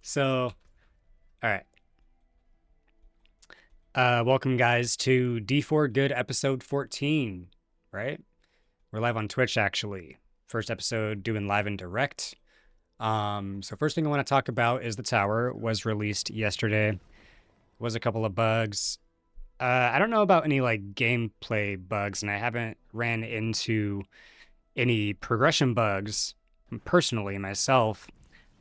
So, all right. Welcome, guys, to D4GOOD episode 14, right? We're live on Twitch, actually. First episode doing live and direct. So first thing I want to talk about is the tower was released yesterday. Was a couple of bugs. I don't know about any like gameplay bugs, and I haven't ran into any progression bugs personally myself.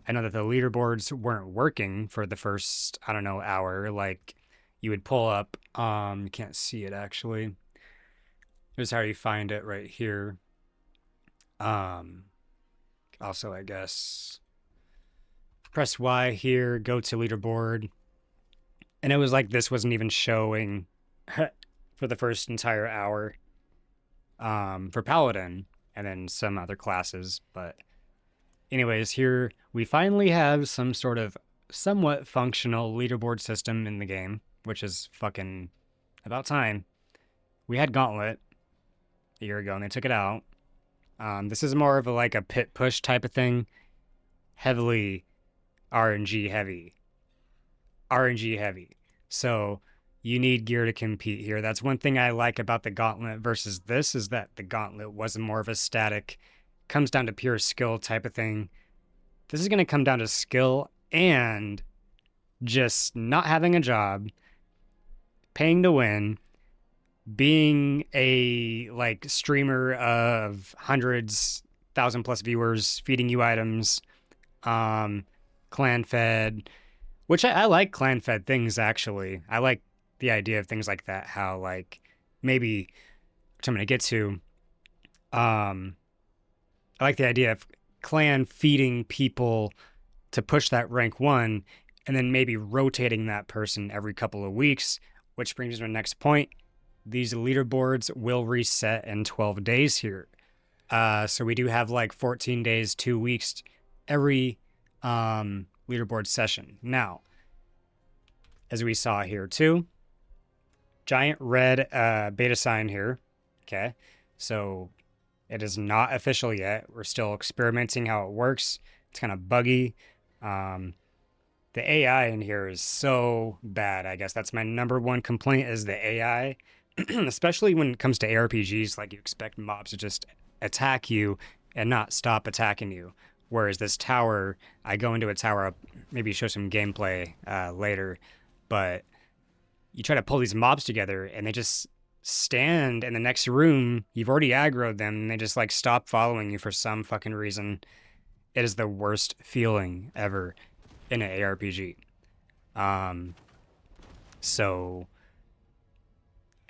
I know that the leaderboards weren't working for the first, I don't know, hour. Like you would pull up, you can't see it actually. Here's how you find it right here. Um, Also, I guess press Y here, go to leaderboard. And it was like this wasn't even showing for the first entire hour for Paladin and then some other classes. But anyways, here we finally have some sort of somewhat functional leaderboard system in the game, which is fucking about time. We had Gauntlet a year ago and they took it out. This is more of a pit push type of thing, heavily RNG heavy. RNG heavy. So you need gear to compete here. That's one thing I like about the Gauntlet versus this is that the Gauntlet was more of a static, comes down to pure skill type of thing. This is going to come down to skill and just not having a job, paying to win, being a like streamer of hundreds, 1,000+ viewers, feeding you items, clan fed, which I like clan fed things actually. I like the idea of things like that. How like maybe, which I'm gonna get to. I like the idea of clan feeding people to push that rank 1, and then maybe rotating that person every couple of weeks. Which brings me to the next point. These leaderboards will reset in 12 days here. So we do have like 14 days, 2 weeks every leaderboard session. Now, as we saw here too, giant red beta sign here. Okay, so it is not official yet. We're still experimenting how it works. It's kind of buggy. The AI in here is so bad. I guess that's my number one complaint is the AI. Especially when it comes to ARPGs, like you expect mobs to just attack you and not stop attacking you. Whereas this tower, I go into a tower, I'll maybe show some gameplay later, but you try to pull these mobs together and they just stand in the next room. You've already aggroed them and they just like stop following you for some fucking reason. It is the worst feeling ever in an ARPG. So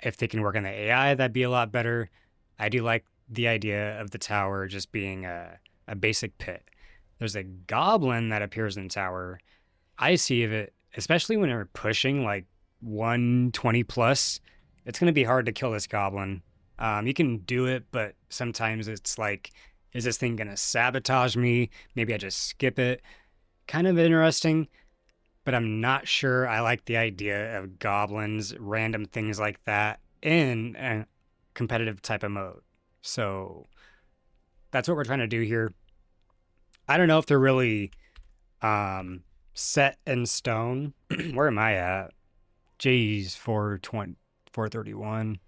if they can work on the AI, that'd be a lot better. I do like the idea of the tower just being a basic pit. There's a goblin that appears in the tower. I see of it, especially when they're pushing like 120 plus. It's going to be hard to kill this goblin. You can do it, but sometimes it's like, is this thing going to sabotage me? Maybe I just skip it. Kind of interesting, but I'm not sure I like the idea of goblins, random things like that in a competitive type of mode. So that's what we're trying to do here. I don't know if they're really set in stone. Where am I at? Jeez, 420, 431.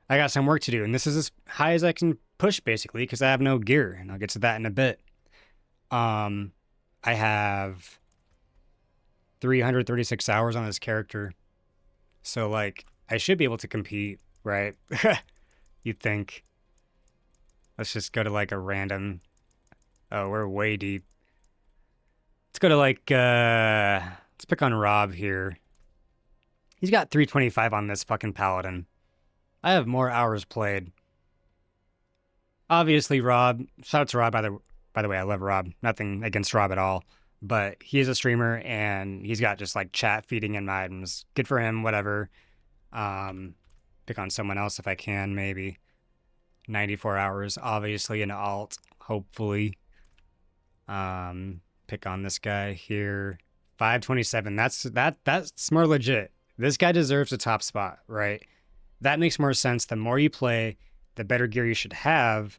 I got some work to do, and this is as high as I can push basically because I have no gear, and I'll get to that in a bit. I have 336 hours on this character. So, like, I should be able to compete, right? You'd think. Let's just go to, like, a random... Oh, we're way deep. Let's go to, like, let's pick on Rob here. He's got 325 on this fucking Paladin. I have more hours played. Obviously, Rob... Shout out to Rob, by the way, I love Rob. Nothing against Rob at all. But he's a streamer and he's got just like chat feeding in my items. Good for him, whatever. Pick on someone else if I can, maybe. 94 hours, obviously an alt, hopefully. Pick on this guy here. 527. That's more legit. This guy deserves a top spot, right? That makes more sense. The more you play, the better gear you should have.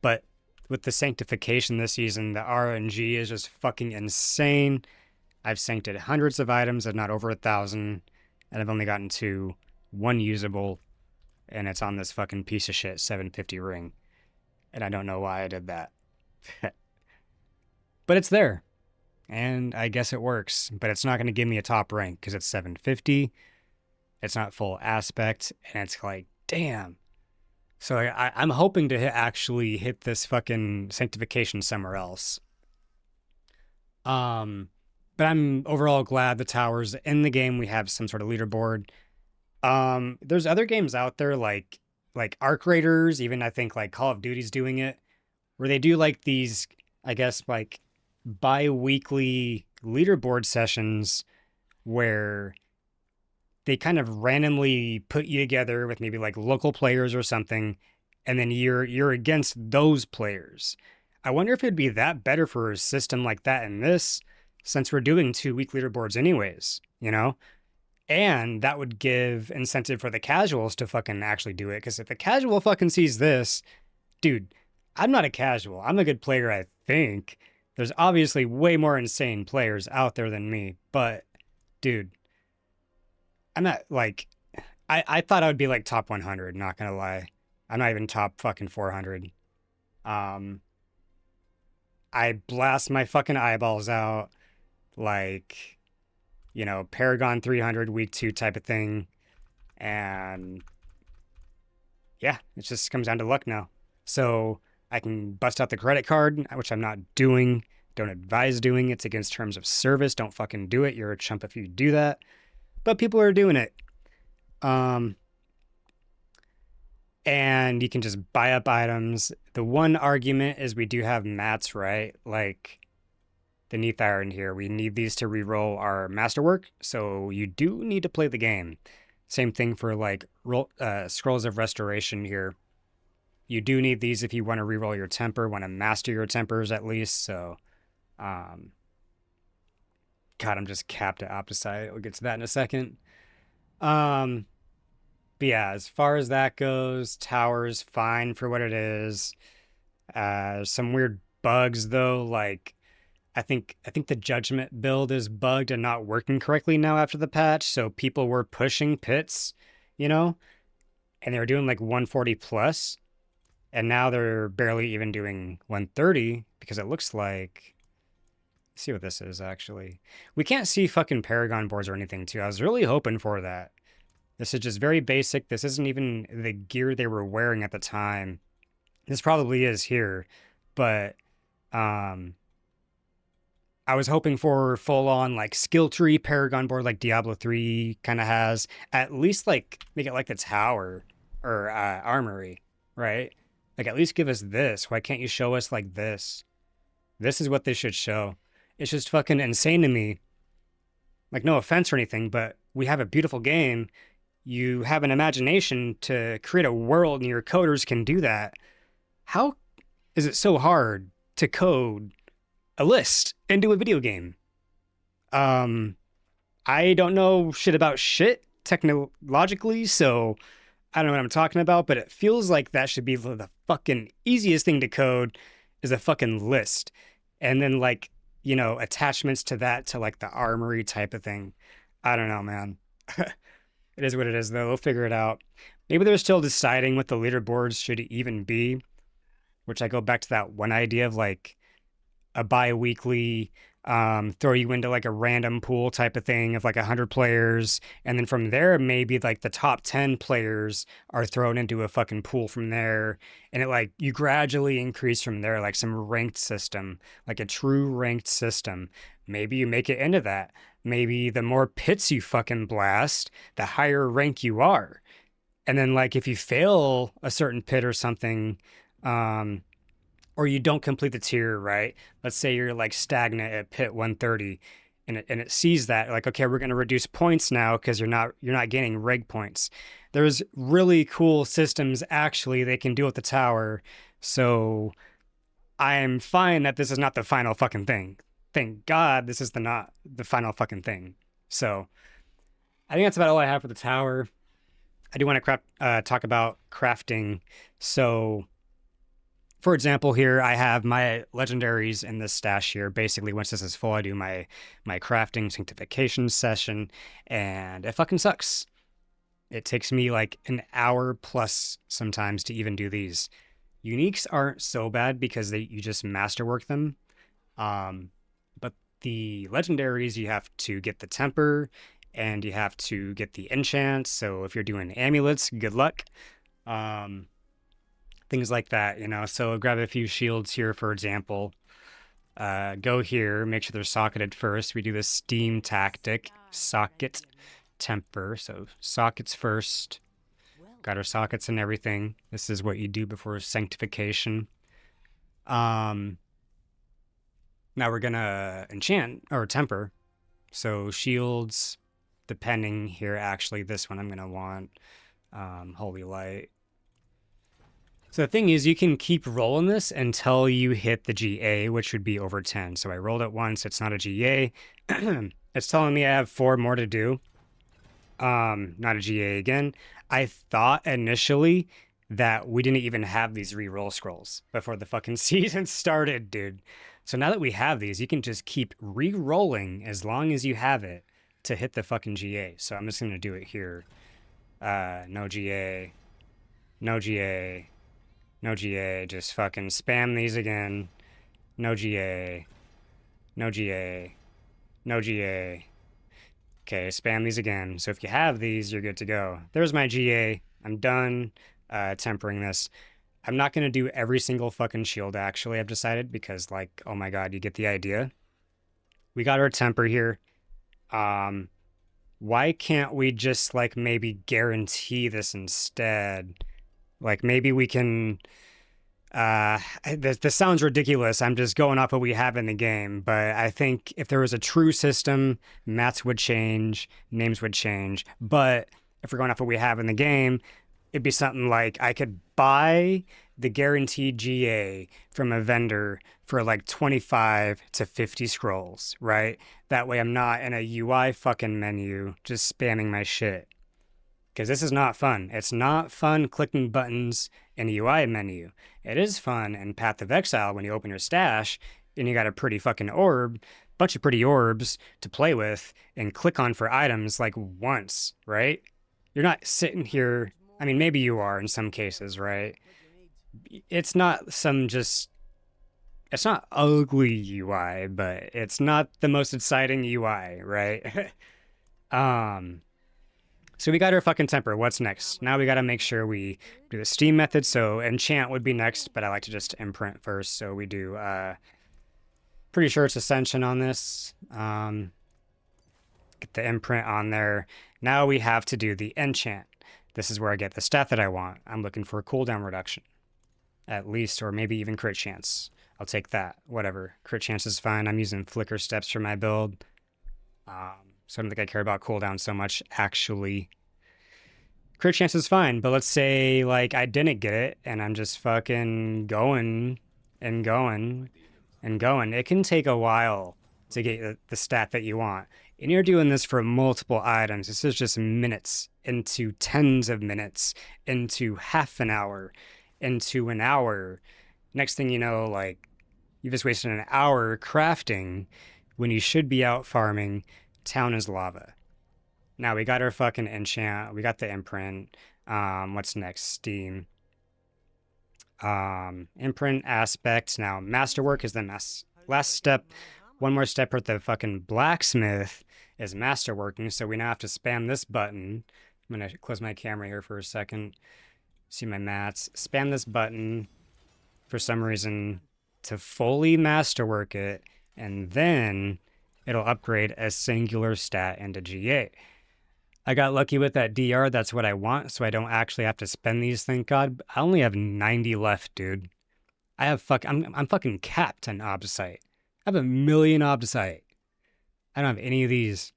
But with the sanctification this season, the RNG is just fucking insane. I've sancted hundreds of items, if not over 1,000, and I've only gotten to one usable, and it's on this fucking piece of shit 750 ring. And I don't know why I did that. But it's there, and I guess it works. But it's not going to give me a top rank because it's 750. It's not full aspect, and it's like, damn. So I'm hoping to actually hit this fucking sanctification somewhere else. But I'm overall glad the tower's in the game. We have some sort of leaderboard. There's other games out there like Arc Raiders, even I think like Call of Duty's doing it, where they do like these, I guess, like bi-weekly leaderboard sessions where they kind of randomly put you together with maybe like local players or something, and then you're against those players. I wonder if it'd be that better for a system like that in this, since we're doing 2-week leaderboards anyways, you know? And that would give incentive for the casuals to fucking actually do it. Because if a casual fucking sees this, dude, I'm not a casual. I'm a good player, I think. There's obviously way more insane players out there than me. But, dude, I'm not like, I thought I would be like top 100, not gonna lie. I'm not even top fucking 400. I blast my fucking eyeballs out like, you know, Paragon 300 week 2 type of thing. And yeah, it just comes down to luck now. So I can bust out the credit card, which I'm not doing. Don't advise doing it. It's against terms of service. Don't fucking do it. You're a chump if you do that. But people are doing it. And you can just buy up items. The one argument is we do have mats, right? Like the Neath Iron here. We need these to reroll our masterwork, so you do need to play the game. Same thing for like Scrolls of Restoration here. You do need these if you want to reroll your temper, want to master your tempers at least. So, God, I'm just capped at Opticite. We'll get to that in a second. But yeah, as far as that goes, tower's fine for what it is. Some weird bugs though, like I think the judgment build is bugged and not working correctly now after the patch. So people were pushing pits, you know, and they were doing like 140 plus, and now they're barely even doing 130 because it looks like. Let's see what this is actually. We can't see fucking Paragon boards or anything too. I was really hoping for that. This is just very basic. This isn't even the gear they were wearing at the time. This probably is here, but I was hoping for full on like skill tree Paragon board like Diablo 3 kind of has. At least like make it like the tower or armory, right? Like at least give us this. Why can't you show us like this? This is what they should show. It's just fucking insane to me. Like no offense or anything, but we have a beautiful game. You have an imagination to create a world and your coders can do that. How is it so hard to code a list into a video game? I don't know shit about shit technologically, so I don't know what I'm talking about, but it feels like that should be the fucking easiest thing to code is a fucking list. And then like, you know, attachments to that to like the armory type of thing. I don't know, man. It is what it is though. We'll figure it out. Maybe they're still deciding what the leaderboards should even be, which I go back to that one idea of like a bi-weekly throw you into like a random pool type of thing of like 100 players, and then from there maybe like the top 10 players are thrown into a fucking pool from there, and it like you gradually increase from there, like some ranked system, like a true ranked system. Maybe you make it into that. Maybe the more pits you fucking blast, the higher rank you are. And then like if you fail a certain pit or something, or you don't complete the tier, right? Let's say you're like stagnant at pit 130, and it sees that like, okay, we're going to reduce points now because you're not gaining reg points. There's really cool systems actually they can do with the tower. So I'm fine that this is not the final fucking thing. Thank God this is not the final fucking thing. So I think that's about all I have for the tower. I do want to talk about crafting. So For example, here I have my legendaries in this stash here. Basically, once this is full, I do my crafting sanctification session, and it fucking sucks. It takes me like an hour plus sometimes to even do these. Uniques aren't so bad because you just masterwork them. But the legendaries, you have to get the temper and you have to get the enchant. So if you're doing amulets, good luck. Things like that, you know. So grab a few shields here, for example. Go here, make sure they're socketed first. We do the steam tactic, socket temper. So sockets first. Got our sockets and everything. This is what you do before sanctification. Now we're gonna enchant or temper. So shields, depending here. Actually, this one I'm gonna want holy light. So the thing is, you can keep rolling this until you hit the GA, which would be over 10. So I rolled it once. It's not a GA. It's telling me I have 4 more to do. Not a GA again. I thought initially that we didn't even have these re-roll scrolls before the fucking season started, dude. So now that we have these, you can just keep re-rolling as long as you have it to hit the fucking GA. So I'm just going to do it here. No GA. No GA. No GA. Just fucking spam these again. No GA. No GA. No GA. Okay, spam these again. So if you have these, you're good to go. There's my GA. I'm done tempering this. I'm not going to do every single fucking shield, actually, I've decided, because, like, oh my god, you get the idea. We got our temper here. Why can't we just, like, maybe guarantee this instead? Like, maybe we can... this sounds ridiculous. I'm just going off what we have in the game, but I think if there was a true system, mats would change, names would change. But if we're going off what we have in the game, it'd be something like I could buy the guaranteed GA from a vendor for like 25 to 50 scrolls, right? That way I'm not in a UI fucking menu just spamming my shit. Because this is not fun. It's not fun clicking buttons in a UI menu. It is fun in Path of Exile when you open your stash and you got a pretty fucking bunch of pretty orbs to play with and click on for items like once, right? You're not sitting here, I mean, maybe you are in some cases, right? It's not it's not ugly UI, but it's not the most exciting UI, right? So we got our fucking temper. What's next? Now we got to make sure we do the steam method. So enchant would be next, but I like to just imprint first. So we do, pretty sure it's ascension on this. Get the imprint on there. Now we have to do the enchant. This is where I get the stat that I want. I'm looking for a cooldown reduction, at least, or maybe even crit chance. I'll take that. Whatever. Crit chance is fine. I'm using flicker steps for my build. So I don't think I care about cooldown so much, actually. Crit chance is fine, but let's say, like, I didn't get it, and I'm just fucking going and going and going. It can take a while to get the stat that you want. And you're doing this for multiple items. This is just minutes into tens of minutes, into half an hour, into an hour. Next thing you know, like, you just wasted an hour crafting when you should be out farming. Town is lava. Now we got our fucking enchant. We got the imprint. What's next? Steam. Imprint aspect. Now masterwork is the last step. One more step at the fucking blacksmith is masterworking. So we now have to spam this button. I'm gonna close my camera here for a second. See my mats. Spam this button for some reason to fully masterwork it, and then it'll upgrade a singular stat into GA. I got lucky with that DR. That's what I want, so I don't actually have to spend these, thank God. I only have 90 left, dude. I'm fucking capped on Obsite. I have 1 million Obsite. I don't have any of these.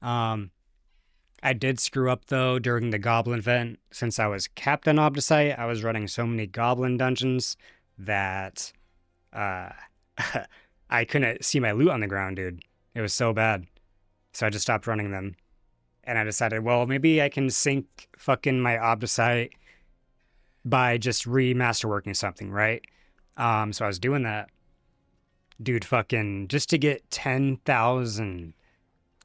I did screw up, though, during the Goblin event. Since I was capped on Obsite, I was running so many Goblin dungeons that I couldn't see my loot on the ground, dude. It was so bad. So I just stopped running them. And I decided, well, maybe I can sync fucking my Obdicite by just remasterworking something, right? So I was doing that. Dude, fucking, just to get 10,000,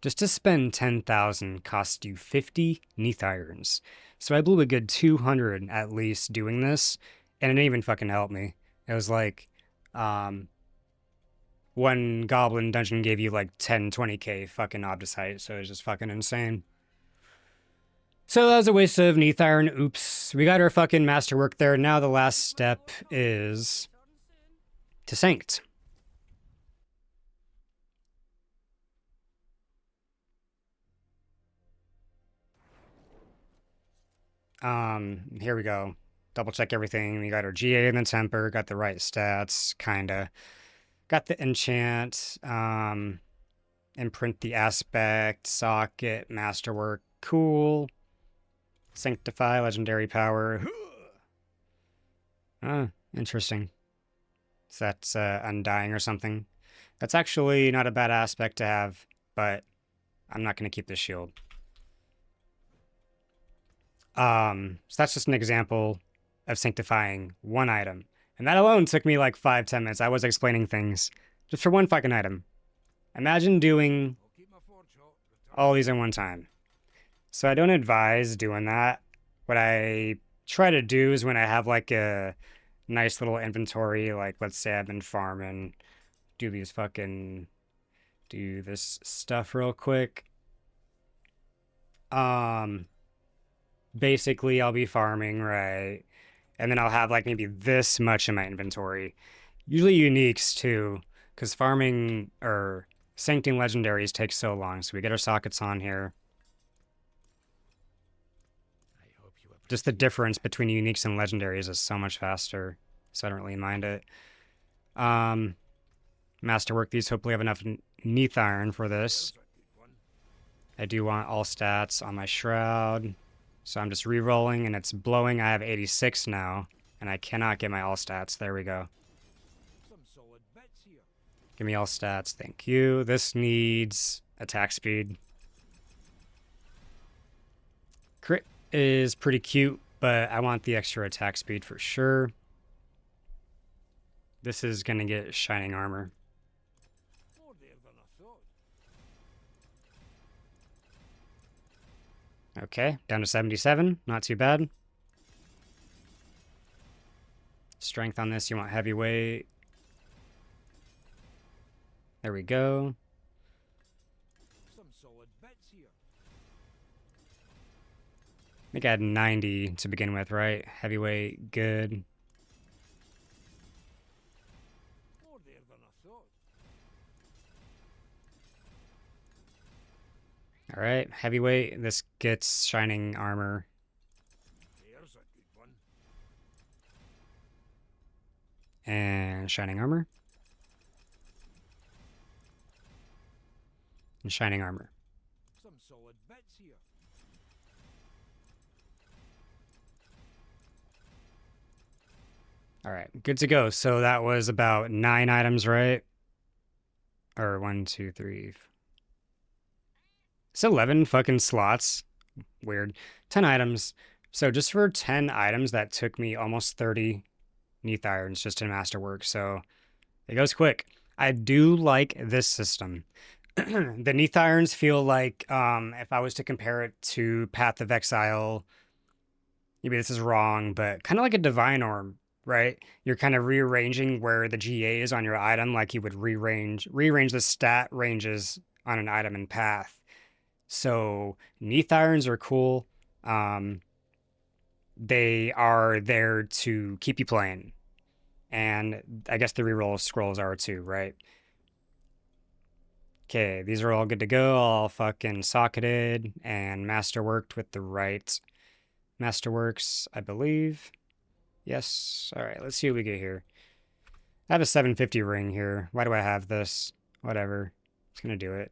just to spend 10,000 cost you 50 Neath Irons. So I blew a good 200 at least doing this, and it didn't even fucking help me. It was like, um, one Goblin dungeon gave you like 10, 20k fucking Obdicite, so it was just fucking insane. So that was a waste of Neath Iron. Oops. We got our fucking masterwork there. Now the last step is to Sanct. Here we go. Double check everything. We got our GA and the temper, got the right stats, kinda. Got the enchant, imprint the aspect, socket, masterwork, cool. Sanctify, legendary power. Interesting. So that's undying or something. That's actually not a bad aspect to have, but I'm not going to keep this shield. So that's just an example of sanctifying one item. And that alone took me like 5-10 minutes. I was explaining things just for one fucking item. Imagine doing all these in one time. So I don't advise doing that. What I try to do is when I have like a nice little inventory, like let's say I've been farming, do this stuff real quick. Basically I'll be farming, right? And then I'll have like maybe this much in my inventory. Usually uniques too, because farming or sancting legendaries takes so long. So we get our sockets on here. Just the difference between uniques and legendaries is so much faster, so I don't really mind it. Masterwork these, hopefully have enough Neath Iron for this. I do want all stats on my Shroud, so I'm just re-rolling, and it's blowing. I have 86 now, and I cannot get my all stats. There we go. Give me all stats, thank you. This needs attack speed. Crit is pretty cute, but I want the extra attack speed for sure. This is gonna get shining armor. Okay, down to 77, not too bad. Strength on this, you want heavyweight. There we go. I think I had 90 to begin with, right? Heavyweight, good. All right, heavyweight. This gets shining armor. And shining armor. And shining armor. All right, good to go. So that was about 9 items, right? Or 1, 2, 3. It's 11 fucking slots. Weird. 10 items. So just for 10 items, that took me almost 30 Neath Irons just in Masterwork. So it goes quick. I do like this system. The Neath Irons feel like, if I was to compare it to Path of Exile, maybe this is wrong, but kind of like a Divine Orb, right? You're kind of rearranging where the GA is on your item, like you would rearrange the stat ranges on an item in Path. So Neath Irons are cool. They are there to keep you playing. And I guess the reroll scrolls are too, right? Okay, these are all good to go. All fucking socketed and masterworked with the right masterworks, I believe. Yes. All right, let's see what we get here. I have a 750 ring here. Why do I have this? Whatever. It's gonna do it.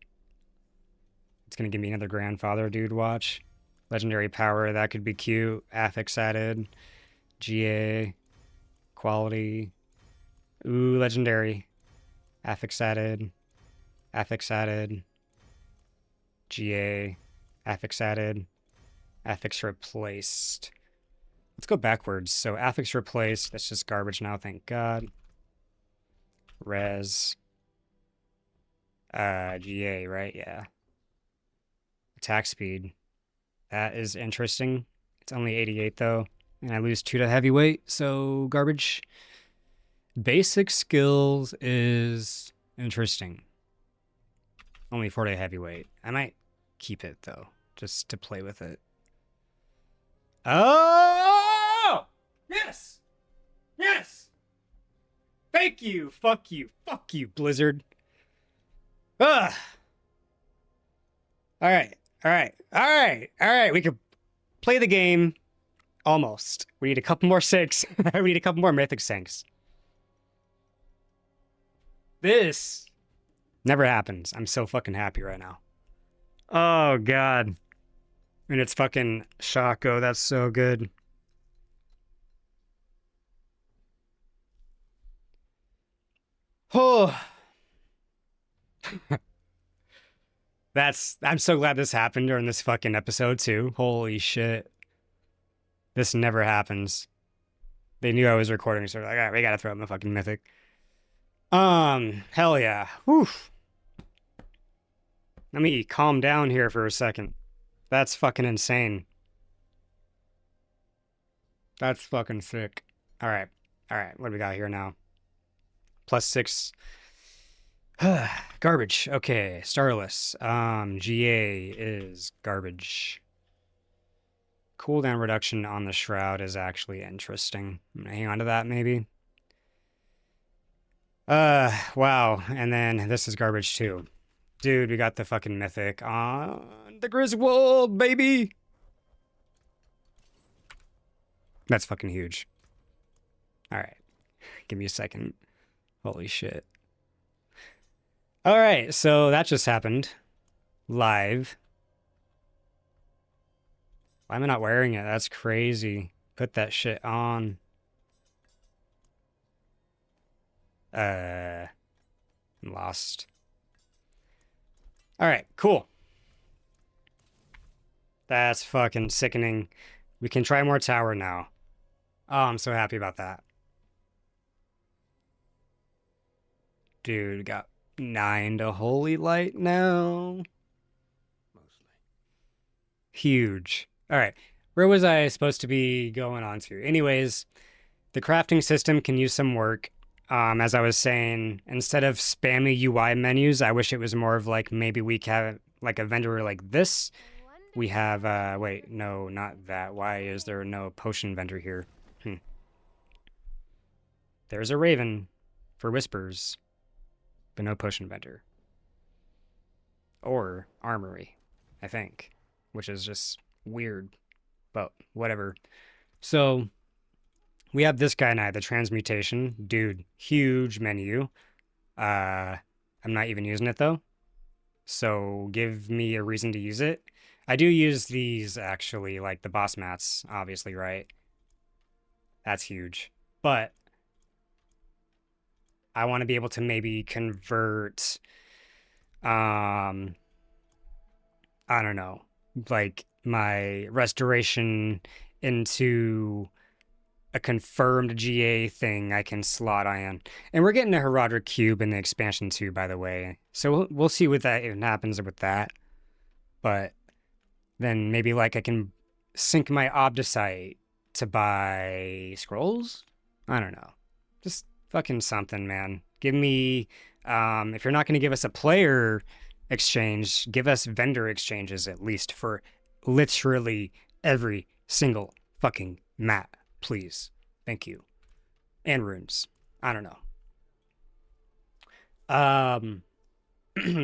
It's gonna give me another grandfather, dude. Watch. Legendary power, that could be cute. Affix added. GA. Quality. Ooh, legendary. Affix added. Affix added. GA. Affix added. Affix replaced. Let's go backwards. So affix replaced. That's just garbage now, thank God. Res. GA, right? Yeah. Attack speed. That is interesting. It's only 88 though. And I lose 2 to heavyweight, so garbage. Basic skills is interesting. Only 4 to heavyweight. I might keep it though, just to play with it. Oh! Yes! Yes! Thank you! Fuck you! Fuck you, Blizzard. Ugh! Alright. Alright. Alright. Alright. We could play the game. Almost. We need a couple more sinks. We need a couple more mythic sinks. This never happens. I'm so fucking happy right now. Oh, God. And it's fucking Shaco. That's so good. Oh. I'm so glad this happened during this fucking episode too. Holy shit. This never happens. They knew I was recording, so they're like, all right, we gotta throw in the fucking mythic. Hell yeah. Whew. Let me calm down here for a second. That's fucking insane. That's fucking sick. All right. All right. What do we got here now? +6. Garbage. Okay. Starless. GA is garbage. Cooldown reduction on the Shroud is actually interesting. I'm gonna hang on to that maybe. Wow. And then this is garbage too. Dude, we got the fucking mythic on the Griswold, baby. That's fucking huge. All right. Give me a second. Holy shit. All right, so that just happened. Live. Why am I not wearing it? That's crazy. Put that shit on. I'm lost. All right, cool. That's fucking sickening. We can try more tower now. Oh, I'm so happy about that. Dude, got 9 to Holy Light now. Mostly. Huge. All right, where was I supposed to be going on to? Anyways, the crafting system can use some work. As I was saying, instead of spammy UI menus, I wish it was more of like maybe we have like a vendor like this. We have, wait, no, not that. Why is there no potion vendor here? There's a raven for whispers, but no potion vendor. Or armory, I think, which is just weird, but whatever. So we have this guy now, the transmutation. Dude, huge menu. I'm not even using it though. So give me a reason to use it. I do use these actually, like the boss mats, obviously, right? That's huge. But I want to be able to maybe convert, I don't know, like my restoration into a confirmed GA thing I can slot on. And we're getting a Heraldric Cube in the expansion too, by the way. So we'll see what that even happens with that. But then maybe like I can sync my Obdicite to buy scrolls? I don't know. Just fucking something, man. Give me, if you're not going to give us a player exchange, give us vendor exchanges at least for literally every single fucking mat, please. Thank you. And runes. I don't know.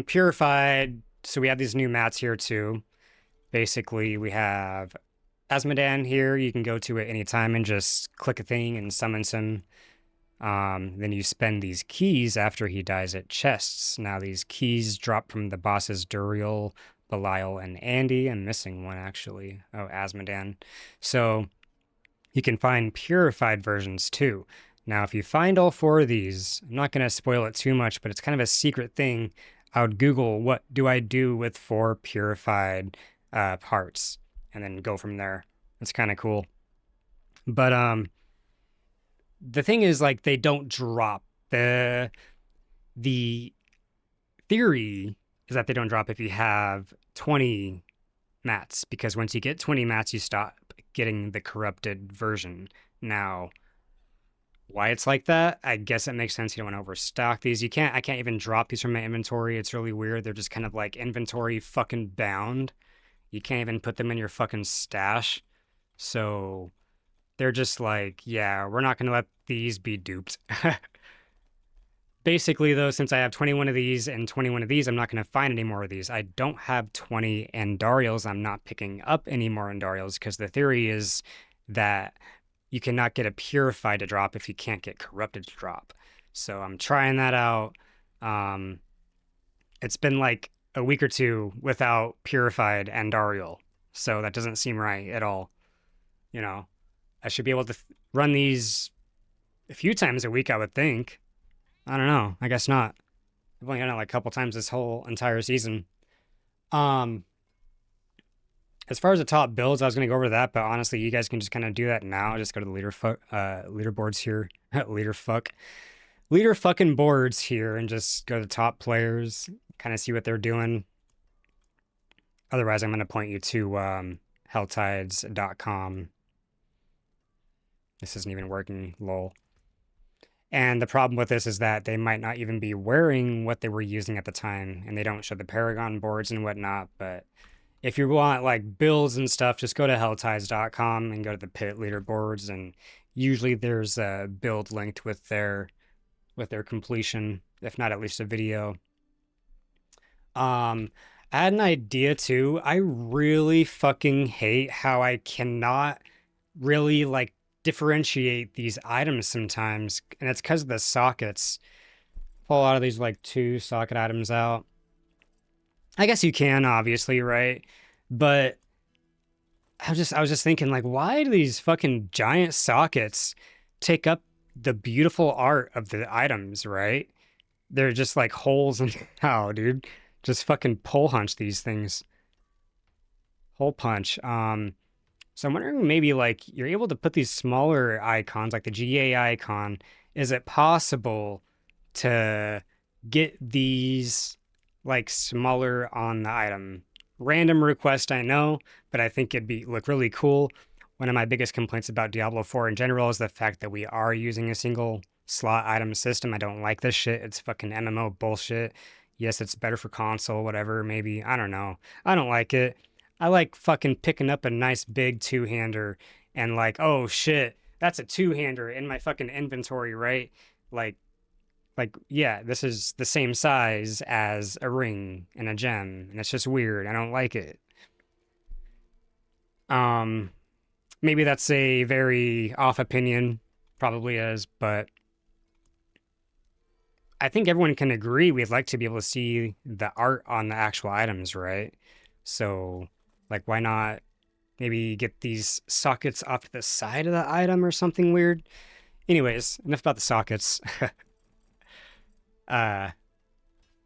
Purified. So we have these new mats here too. Basically, we have Asmodan here. You can go to it anytime and just click a thing and summons him. Then you spend these keys after he dies at chests. Now these keys drop from the bosses Duriel, Belial, and Andy. I'm missing one actually. Oh, Asmodan. So you can find purified versions too. Now if you find all 4 of these, I'm not going to spoil it too much, but it's kind of a secret thing. I would Google what do I do with 4 purified parts and then go from there. It's kind of cool. But the thing is, like, they don't drop. The The theory is that they don't drop if you have 20 mats, because once you get 20 mats, you stop getting the corrupted version. Now, why it's like that, I guess it makes sense. You don't want to overstock these. I can't even drop these from my inventory. It's really weird. They're just kind of like inventory fucking bound. You can't even put them in your fucking stash. So they're just like, yeah, we're not going to let these be duped. Basically, though, since I have 21 of these and 21 of these, I'm not going to find any more of these. I don't have 20 Andariels. I'm not picking up any more Andariels because the theory is that you cannot get a purified to drop if you can't get corrupted to drop. So I'm trying that out. It's been like a week or two without purified Andariel. So that doesn't seem right at all. You know, I should be able to run these a few times a week, I would think. I don't know. I guess not. I've only done it like a couple times this whole entire season. As far as the top builds, I was going to go over that, but honestly, you guys can just kind of do that now. Just go to the leaderboards here. Leader fucking boards here and just go to the top players, kind of see what they're doing. Otherwise, I'm going to point you to helltides.com. This isn't even working, lol. And the problem with this is that they might not even be wearing what they were using at the time, and they don't show the Paragon boards and whatnot. But if you want like builds and stuff, just go to helltides.com and go to the pit leaderboards, and usually there's a build linked with their completion, if not at least a video. I had an idea too. I really fucking hate how I cannot really like differentiate these items sometimes, and it's because of the sockets. Pull a lot of these like 2 socket items out. I guess you can, obviously, right? But I was just thinking, like, why do these fucking giant sockets take up the beautiful art of the items, right? They're just like holes in how, dude. Just fucking pole punch these things. Hole punch. So I'm wondering, maybe like you're able to put these smaller icons, like the GA icon. Is it possible to get these like smaller on the item? Random request, I know, but I think it'd look really cool. One of my biggest complaints about Diablo 4 in general is the fact that we are using a single slot item system. I don't like this shit. It's fucking MMO bullshit. Yes, it's better for console, whatever, maybe. I don't know. I don't like it. I like fucking picking up a nice big 2-hander and like, oh shit, that's a 2-hander in my fucking inventory, right? Like, yeah, this is the same size as a ring and a gem, and it's just weird. I don't like it. Maybe that's a very off opinion, probably is, but I think everyone can agree we'd like to be able to see the art on the actual items, right? So, like, why not maybe get these sockets off to the side of the item or something weird? Anyways, enough about the sockets. I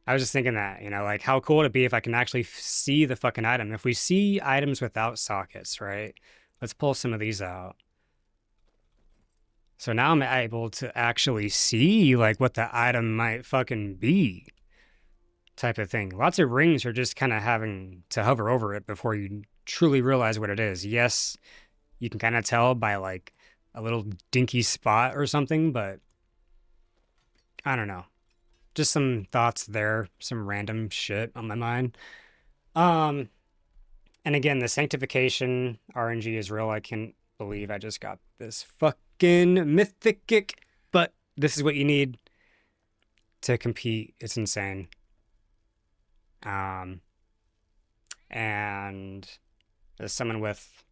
was just thinking that, like, how cool would it be if I can actually see the fucking item? If we see items without sockets, right? Let's pull some of these out. So now I'm able to actually see, like, what the item might fucking be, type of thing. Lots of rings are just kind of having to hover over it before you truly realize what it is. Yes, you can kind of tell by, like, a little dinky spot or something, but I don't know. Just some thoughts there, some random shit on my mind. And again, the sanctification RNG is real. I can't believe I just got this fucking Mythic, but this is what you need to compete. It's insane. And as someone with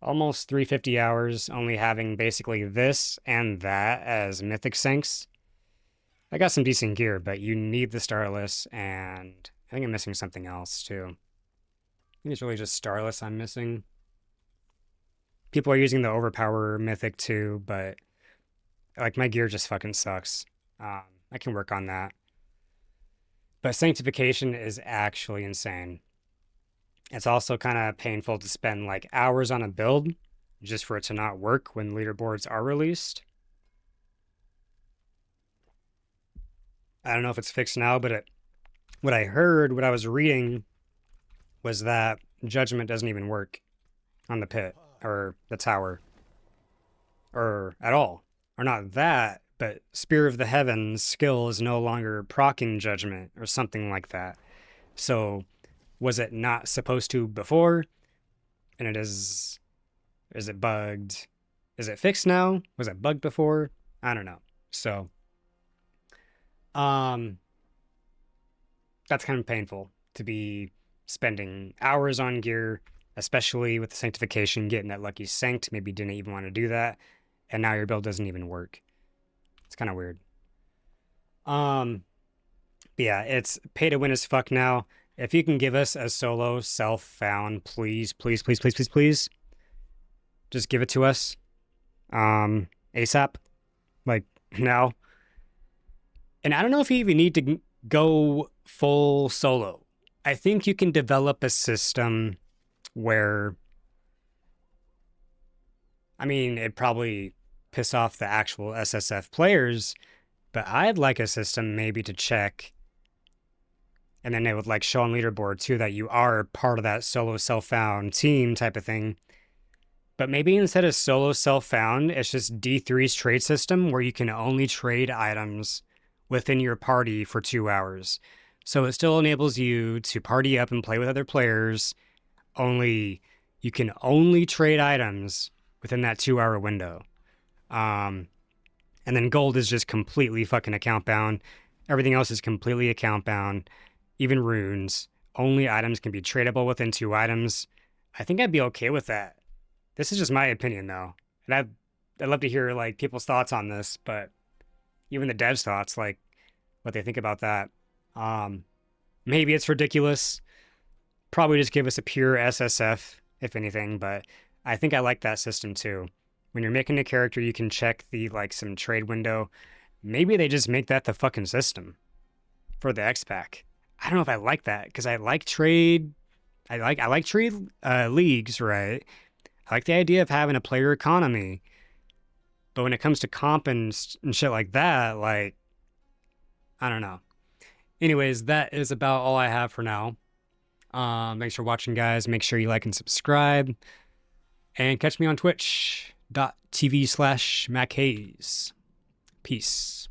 almost 350 hours, only having basically this and that as Mythic Sanks, I got some decent gear, but you need the Starless, and I think I'm missing something else too. I think it's really just Starless I'm missing. People are using the Overpower Mythic too, but like my gear just fucking sucks. I can work on that. But Sanctification is actually insane. It's also kind of painful to spend like hours on a build just for it to not work when leaderboards are released. I don't know if it's fixed now, but what I heard, what I was reading, was that judgment doesn't even work on the pit or the tower or at all. Or not that, but Spear of the Heavens skill is no longer proccing judgment or something like that. So was it not supposed to before? And is it bugged? Is it fixed now? Was it bugged before? I don't know. So um that's kind of painful to be spending hours on gear, especially with the sanctification, getting that lucky sanct. Maybe you didn't even want to do that, and now your build doesn't even work. It's kind of weird. But yeah, it's pay to win as fuck now. If you can give us a solo self-found, please, please, please, please, please, please, just give it to us. ASAP, like now. And I don't know if you even need to go full solo. I think you can develop a system where, I mean, it'd probably piss off the actual SSF players, but I'd like a system maybe to check, and then it would like show on leaderboard too that you are part of that solo self-found team type of thing. But maybe instead of solo self-found, it's just D3's trade system where you can only trade items within your party for 2 hours. So it still enables you to party up and play with other players. Only you can only trade items within that 2-hour window. And then gold is just completely fucking account bound. Everything else is completely account bound. Even runes. Only items can be tradable within 2 items. I think I'd be okay with that. This is just my opinion though. And I'd love to hear like people's thoughts on this, but even the devs' thoughts, like what they think about that. Maybe it's ridiculous. Probably just give us a pure SSF, if anything, but I think I like that system too. When you're making a character, you can check the like some trade window. Maybe they just make that the fucking system for the X pack. I don't know if I like that because I like trade. I like trade leagues, right? I like the idea of having a player economy, but when it comes to comp and shit like that, like I don't know. Anyways, that is about all I have for now. Thanks for watching, guys. Make sure you like and subscribe. And catch me on twitch.tv/MacHayes. Peace.